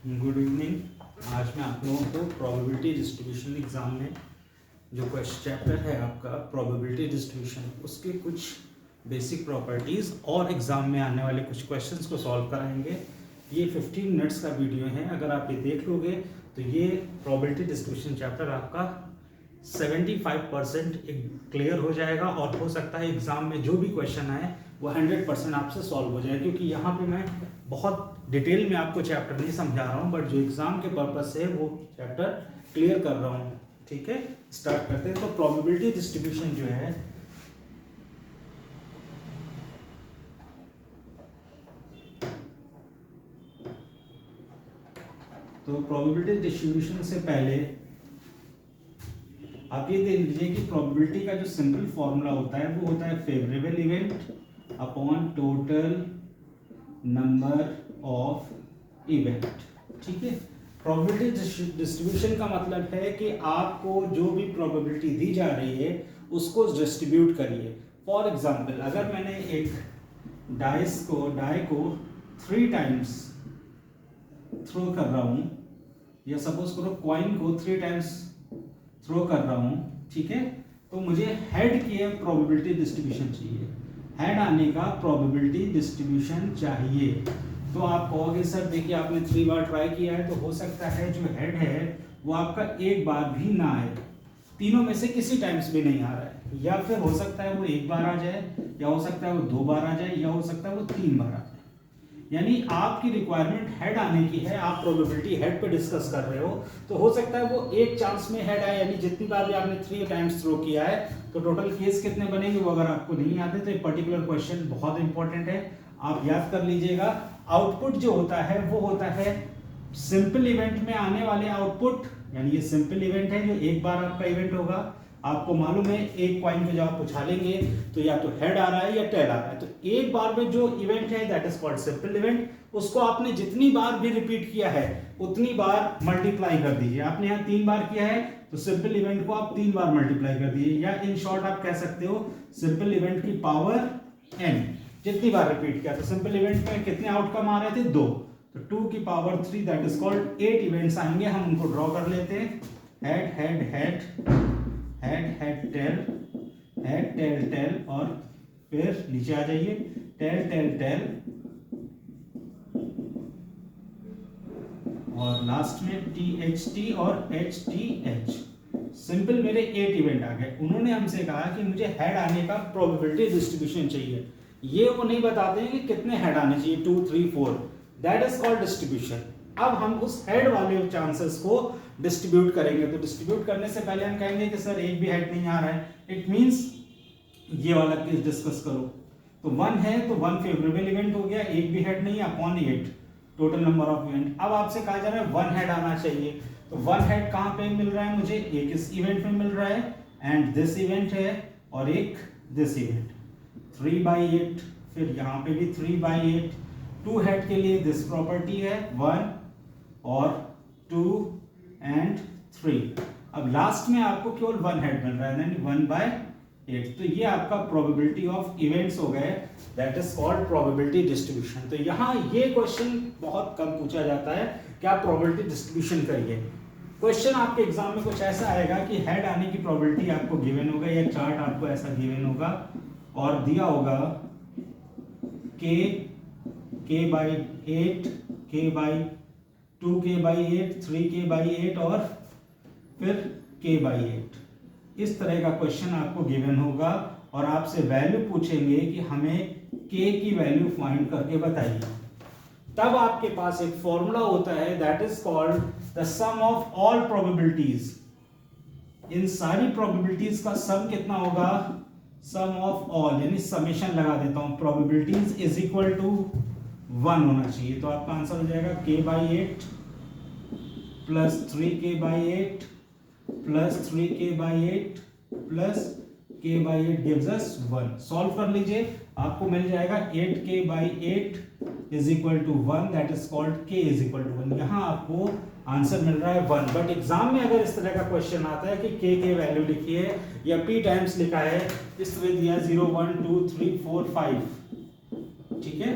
Good evening. आज मैं आप लोगों को प्रोबेबिलिटी डिस्ट्रीब्यूशन एग्जाम में जो क्वेश्चन चैप्टर है आपका प्रोबेबिलिटी डिस्ट्रीब्यूशन, उसके कुछ बेसिक प्रॉपर्टीज़ और एग्ज़ाम में आने वाले कुछ क्वेश्चंस को सॉल्व कराएंगे। ये 15 मिनट्स का वीडियो है। अगर आप ये देख लोगे तो ये प्रोबेबिलिटी डिस्ट्रीब्यूशन चैप्टर आपका 75% क्लियर हो जाएगा और हो सकता है एग्ज़ाम में जो भी क्वेश्चन आए वो 100% आपसे सॉल्व हो जाए, क्योंकि यहाँ पे मैं बहुत डिटेल में आपको चैप्टर नहीं समझा रहा हूँ, बट जो एग्ज़ाम के पर्पज से वो चैप्टर क्लियर कर रहा हूँ। ठीक है, स्टार्ट करते हैं। तो प्रोबेबिलिटी डिस्ट्रीब्यूशन जो है तो प्रोबेबिलिटी डिस्ट्रीब्यूशन से पहले आप ये देख लीजिए कि प्रोबेबिलिटी का जो सिंपल फॉर्मूला होता है वो होता है favourable event upon total number of event. ठीक है, प्रोबेबिलिटी डिस्ट्रीब्यूशन का मतलब है कि आपको जो भी प्रोबेबिलिटी दी जा रही है उसको डिस्ट्रीब्यूट करिए। फॉर एग्जांपल, अगर मैंने एक डाई को 3 टाइम्स थ्रो कर रहा हूं, या सपोज करो कॉइन को 3 टाइम्स थ्रो कर रहा हूं, ठीक है, तो मुझे हेड की प्रोबेबिलिटी डिस्ट्रीब्यूशन चाहिए। हेड आने का प्रोबेबिलिटी डिस्ट्रीब्यूशन चाहिए। तो आप कहोगे सर देखिए आपने 3 बार ट्राई किया है, तो हो सकता है जो हेड है वो आपका एक बार भी ना आए, तीनों में से किसी टाइम्स भी नहीं आ रहा है, या फिर हो सकता है वो एक बार आ जाए, या हो सकता है वो 2 बार आ जाए, या हो सकता है वो 3 बार आ जाए। यानी आपकी रिक्वायरमेंट हेड आने की है, आप प्रोबेबिलिटी हेड पे डिस्कस कर रहे हो, तो हो सकता है वो एक चांस में हेड आए, यानी जितनी बार भी आपने 3 टाइम्स थ्रो किया है तो टोटल केस कितने बनेंगे वो अगर आपको नहीं आते तो एक पर्टिकुलर क्वेश्चन बहुत इंपॉर्टेंट है, आप याद कर लीजिएगा। आउटपुट जो होता है वो होता है सिंपल इवेंट में आने वाले आउटपुट, यानी ये सिंपल इवेंट है जो एक बार आपका इवेंट होगा। आपको मालूम है एक कॉइन को जब आप उछालेंगे तो या तो हेड आ रहा है या टेल आ रहा है, तो एक बार में जो इवेंट है that is called simple event. उसको आपने जितनी बार भी रिपीट किया है उतनी बार मल्टीप्लाई कर दीजिए। आपने यहाँ 3 बार किया है तो सिंपल इवेंट को आप 3 बार मल्टीप्लाई कर दीजिए, या इन शॉर्ट आप कह सकते हो सिंपल इवेंट की पावर n। जितनी बार रिपीट किया, तो सिंपल इवेंट में कितने आउटकम आ रहे थे 2, तो 2 की power 3 that is called 8 events आएंगे। हम उनको ड्रॉ कर लेते हैं। Head head head head head tail, head tail tail, और फिर नीचे आ जाइए टेल टेल टेल, और लास्ट में THT और HTH। सिंपल मेरे 8 इवेंट आ गए। उन्होंने हमसे कहा कि मुझे हेड आने का प्रोबेबिलिटी डिस्ट्रीब्यूशन चाहिए। ये वो नहीं बताते हैं कि कितने हेड आने चाहिए, 2 3 4, दैट इज कॉल्ड डिस्ट्रीब्यूशन। अब हम उस हेड वाले चांसेस को डिस्ट्रीब्यूट करेंगे। तो डिस्ट्रीब्यूट करने से पहले हम कहेंगे कि सर एक भी हेड नहीं आ रहा है, इट मींस ये वाला केस डिस्कस करो। तो 1 है तो 1 फेवरेबल इवेंट हो गया, एक भी हेड नहीं, upon 8 total number of event. अब आपसे कहा जा रहा है 1 हेड आना चाहिए, तो 1 हेड कहां पे मिल रहा है मुझे, एक इस इवेंट में मिल रहा है एंड दिस इवेंट है, और एक दिस इवेंट। 3/8, फिर यहाँ पे भी 3/8। 2 हेड के लिए दिस प्रॉपर्टी है 1 और 2 एंड 3। अब लास्ट में आपको केवल 1 हेड मिल रहा है, यानी 1/8। तो ये आपका प्रोबेबिलिटी ऑफ इवेंट्स हो गए, that is called probability distribution. तो यहाँ ये क्वेश्चन बहुत कम पूछा जाता है कि आप प्रोबेबिलिटी डिस्ट्रीब्यूशन करिए। क्वेश्चन आपके एग्जाम में कुछ ऐसा आएगा कि हेड आने की प्रोबेबिलिटी आपको गिवन होगा, या चार्ट आपको ऐसा गिवन होगा और दिया होगा k/8, k/2, k/8, 3k/8 और फिर k/8। इस तरह का क्वेश्चन आपको गिवन होगा और आपसे वैल्यू पूछेंगे कि हमें k की वैल्यू फाइंड करके बताइए। तब आपके पास एक फॉर्मूला होता है that is called the sum of all probabilities. इन सारी प्रोबेबिलिटीज का सम कितना होगा, सम ऑफ ऑल, यानी समेशन लगा देता हूं, प्रोबेबिलिटीज इज इक्वल टू 1 होना चाहिए। तो आपका आंसर हो जाएगा k/8 plus 3k/8 plus 3k/8 plus k/8 gives us 1। Solve कर लीजिए, आपको मिल जाएगा 8k/8 is equal to 1, that is called k is equal to 1। यहाँ आपको आंसर मिल रहा है 1। बट एग्जाम में अगर इस तरह का क्वेश्चन आता है कि k के वैल्यू लिखिए या p टाइम्स लिखा है, इस तरह दिया 0 1 2 3 4 5, ठीक है,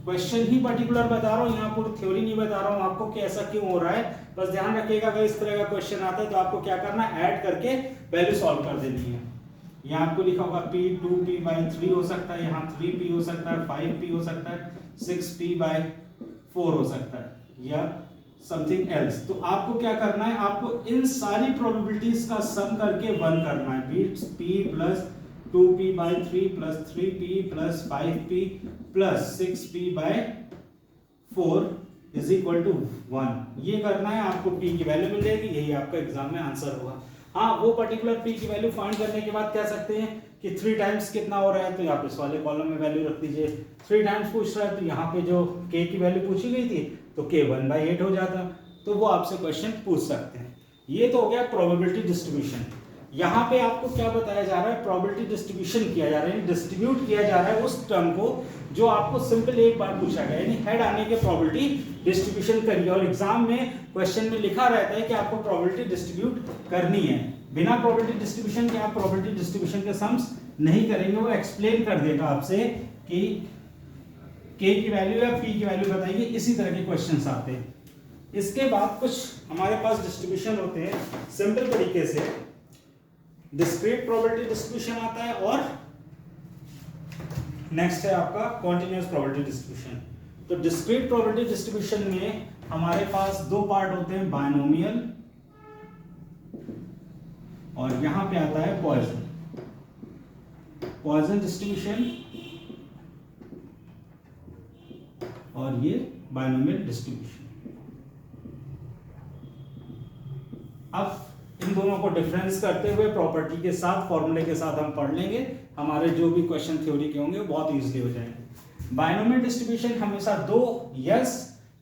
क्वेश्चन ही पर्टिकुलर बता रहा हूँ, यहाँ पूरी थ्योरी नहीं बता रहा हूँ आपको कि ऐसा क्यों हो रहा है। बस ध्यान रखिएगा अगर इस तरह का क्वेश्चन आता है तो आपको क्या करना है, ऐड करके वैल्यू सॉल्व कर देनी है। यहाँ आपको लिखा होगा p 2p by 3 हो सकता है, यहाँ 3p हो सकता है, 5p हो सकता है, 6p by 4 हो सकता है या समथिंग एल्स। तो आपको क्या करना है, आपको इन सारी प्रोबेबिलिटीज का सम करके 1 करना है। p plus 2p by 3 plus 3p plus 5p plus 6p by 4 is equal to 1। ये करना है, आपको p की वैल्यू मिल जाएगी, यही आपका एग्जाम में आंसर होगा। हाँ, वो पर्टिकुलर p की वैल्यू फाइंड करने के बाद कह सकते हैं कि 3 टाइम्स कितना हो रहा है, तो आप इस वाले कॉलम में वैल्यू रख दीजिए। 3 टाइम्स पूछ रहा है तो यहाँ पे जो k की वैल्यू पूछी गई थी तो k 1/8 हो जाता, तो वो आपसे क्वेश्चन पूछ सकते हैं। ये तो हो गया प्रोबेबिलिटी डिस्ट्रीब्यूशन। यहाँ पे आपको क्या बताया जा रहा है, प्रोबेबिलिटी डिस्ट्रीब्यूशन किया जा रहा है, डिस्ट्रीब्यूट किया जा रहा है उस टर्म को जो आपको सिंपल एक बार पूछा गया, यानी हेड आने के प्रोबेबिलिटी डिस्ट्रीब्यूशन करिए। और एग्जाम में क्वेश्चन में लिखा रहता है कि आपको प्रोबेबिलिटी डिस्ट्रीब्यूट करनी है। बिना प्रोबेबिलिटी डिस्ट्रीब्यूशन के आप प्रोबेबिलिटी डिस्ट्रीब्यूशन के सम्स नहीं करेंगे, वो एक्सप्लेन कर देगा आपसे कि k की वैल्यू या p की वैल्यू बताइए। इसी तरह के क्वेश्चंस आते हैं। इसके बाद कुछ हमारे पास डिस्ट्रीब्यूशन होते हैं सिंपल तरीके से। डिस्क्रीट प्रोबेबिलिटी डिस्ट्रीब्यूशन आता है और नेक्स्ट है आपका कॉन्टिन्यूअस प्रोबेबिलिटी डिस्ट्रीब्यूशन। तो डिस्क्रीट प्रोबेबिलिटी डिस्ट्रीब्यूशन में हमारे पास दो पार्ट होते हैं, बायनोमियल और यहां पे आता है पॉइजन डिस्ट्रीब्यूशन और ये बायनोमियल डिस्ट्रीब्यूशन। अब इन दोनों को डिफरेंस करते हुए प्रॉपर्टी के साथ, फॉर्मूले के साथ हम पढ़ लेंगे। हमारे जो भी क्वेश्चन थ्योरी के होंगे वो बहुत इजीली हो जाएंगे। बायनोमियल डिस्ट्रीब्यूशन हमेशा दो यस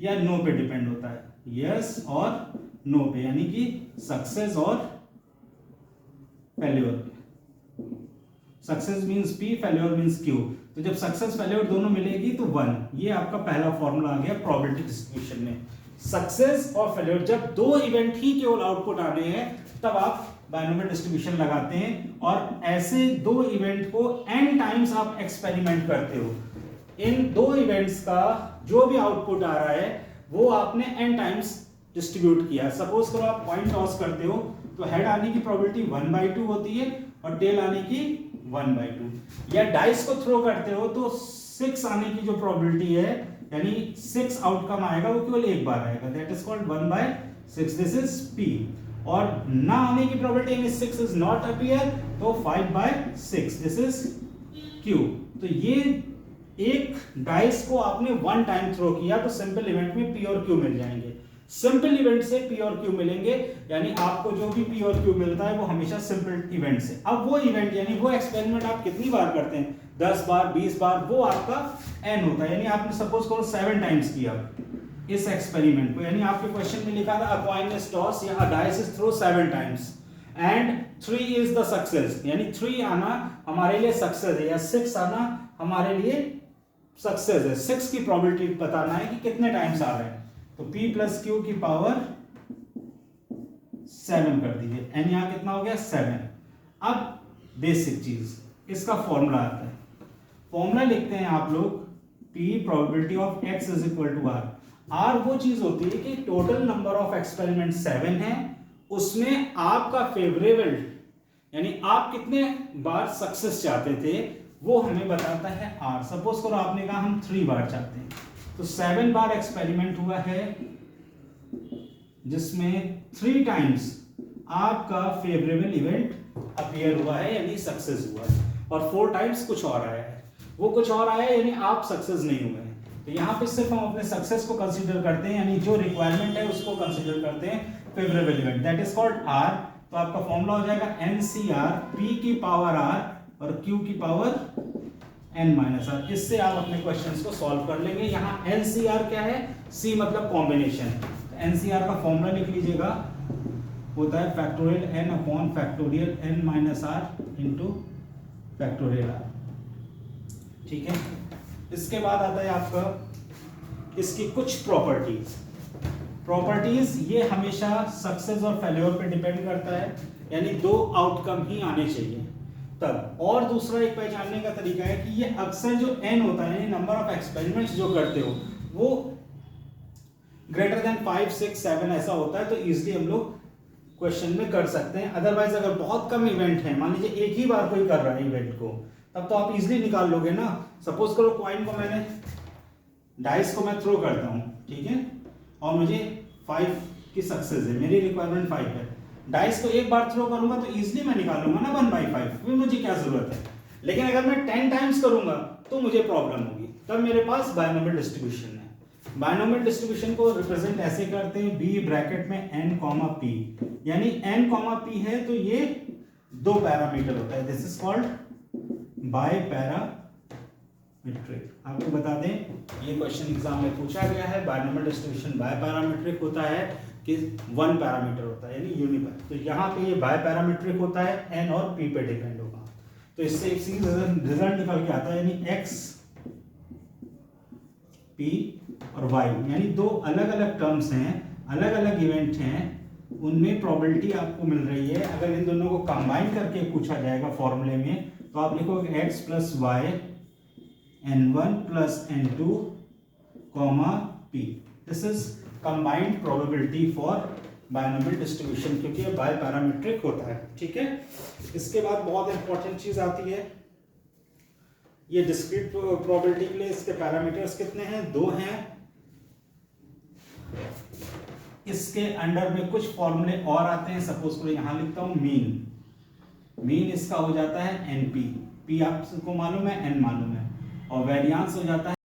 या नो पे डिपेंड होता है, यस और नो पे, यानी कि सक्सेस और failure. Success means p, failure means q। तो जब सक्सेस फेल्योर दोनों मिलेगी तो 1। ये आपका पहला फॉर्मूला आ गया प्रोबेबिलिटी डिस्ट्रीब्यूशन में। सक्सेस और फेल्योर, जब दो इवेंट ही केवल आउटपुट आने हैं तब आप बायनोमियल डिस्ट्रीब्यूशन लगाते हैं, और ऐसे दो इवेंट को n टाइम्स आप एक्सपेरिमेंट करते हो। इन दो इवेंट्स का जो भी आउटपुट आ रहा है वो आपने n टाइम्स डिस्ट्रीब्यूट किया। सपोज करो आप कॉइन टॉस करते हो तो हेड आने की प्रोबेबिलिटी 1/2 होती है और टेल आने की 1/2। या डाइस को थ्रो करते हो तो 6 आने की जो प्रोबेबिलिटी है, यानी 6 आउटकम आएगा, वो केवल एक बार आएगा, that is called 1/6, this is p। और ना आने की प्रोबेबिलिटी, यानी 6 इज नॉट अपीयर, तो 5/6, दिस इज q। तो ये एक डाइस को आपने 1 टाइम थ्रो किया तो सिंपल इवेंट में p और q मिल जाएंगे। सिंपल इवेंट से p और q मिलेंगे, यानी आपको जो भी p और q मिलता है वो हमेशा सिंपल इवेंट से। अब वो इवेंट यानी वो एक्सपेरिमेंट आप कितनी बार करते हैं, 10 बार, 20 बार, वो आपका n होता है। यानी आपने सपोज करो 7 टाइम्स किया इस एक्सपेरिमेंट को, यानी आपके क्वेश्चन में लिखा था अ कॉइन इज टॉस या a dice is throw 7 times and 3 is the success, यानी 3 आना हमारे लिए सक्सेस है या 6 आना हमारे लिए सक्सेस है। 6 की प्रोबेबिलिटी बताना है कि कितने टाइम्स आ रहे हैं, तो p प्लस q की पावर 7 कर दीजिए, n यहां कितना हो गया 7। अब बेसिक चीज, इसका फॉर्मूला आता है, फॉर्मूला लिखते हैं आप लोग, p probability of x is equal to r। r वो चीज होती है कि टोटल नंबर ऑफ एक्सपेरिमेंट 7 है, उसमें आपका फेवरेबल यानी आप कितने बार सक्सेस चाहते थे वो हमें बताता है r। सपोज करो आपने कहा हम 3 बार चाहते हैं, तो 7 बार एक्सपेरिमेंट हुआ है जिसमें 3 टाइम्स आपका फेवरेबल इवेंट अपीयर हुआ है यानी सक्सेस हुआ है, और 4 टाइम्स कुछ और आया है, वो कुछ और आया है यानी आप सक्सेस नहीं हुए हैं। तो यहाँ पे सिर्फ हम अपने सक्सेस को कंसीडर करते हैं, यानी जो रिक्वायरमेंट है उसको कंसीडर करते हैं favourable event, that is called r। तो आपका फॉर्मूला हो जाएगा NCR, p की पावर r और q की पावर n-r। इससे आप अपने क्वेश्चंस को सॉल्व कर लेंगे। यहाँ NCR क्या है, C मतलब कॉम्बिनेशन। NCR का फॉर्मूला लिख लीजिएगा, होता है factorial n upon factorial n-r into factorial r। ठीक है, इसके बाद आता है आपका इसकी कुछ प्रॉपर्टीज। ये हमेशा सक्सेस और फेल्योर पे डिपेंड करता है, यानी 2 आउटकम ही आने चाहिए। तब। और दूसरा एक पहचानने का तरीका है कि ये अक्सर जो n होता है, नंबर ऑफ एक्सपेरिमेंट्स जो करते हो वो ग्रेटर देन 5, 6, 7 ऐसा होता है, तो इजीली हम लोग क्वेश्चन में कर सकते हैं। अदरवाइज अगर बहुत कम इवेंट है, मान लीजिए एक ही बार कोई कर रहा है इवेंट को, तब तो आप इजीली निकाल लोगे ना। सपोज करो कॉइन को मैंने, डाइस को मैं थ्रो करता हूँ, ठीक है, और मुझे 5 की सक्सेस है, मेरी रिक्वायरमेंट 5 है। डाइस को एक बार थ्रो करूंगा तो इजीली मैं निकाल लूंगा ना 1/5, फिर मुझे क्या जरूरत है। लेकिन अगर मैं 10 टाइम्स करूंगा तो मुझे प्रॉब्लम होगी, तब मेरे पास बायनोमियल डिस्ट्रीब्यूशन है। बायनोमियल डिस्ट्रीब्यूशन को रिप्रेजेंट ऐसे करते हैं, बी ब्रैकेट में n, p, यानी n, p है तो ये 2 पैरामीटर होता है, this is called by parametric. आपको बता दें ये क्वेश्चन एग्जाम में पूछा गया है, बायनोमियल डिस्ट्रीब्यूशन बाय पैरामीट्रिक होता है कि 1 पैरामीटर होता है यानी यूनिपैर। तो यहाँ पे ये बाय पैरामीट्रिक होता है, n और p पे डिपेंड होगा। तो इससे एक सीधा रिजल्ट निकल के आता है, यानी x, p और y, यानी 2 अलग अलग टर्म्स हैं, अलग अलग इवेंट हैं, उनमें प्रोबेबिलिटी आपको मिल रही है। अगर इन दोनों को कंबाइन करके पूछा जाएगा फॉर्मूले में, तो आप लिखोगे x + y n1 + n2, p। This is combined probability for binomial distribution, क्योंकि ये बाय पैरामीट्रिक होता है, ठीक है। इसके बाद बहुत इंपॉर्टेंट चीज आती है, ये डिस्क्रीट प्रोबेबिलिटी के लिए इसके पैरामीटर्स कितने हैं? 2 हैं। इसके अंडर में कुछ फॉर्मूले और आते हैं, सपोज करो यहां लिखता हूं मीन इसका हो जाता है np, p आपको मालूम है, n मालूम है, और वेरिएंस हो जाता है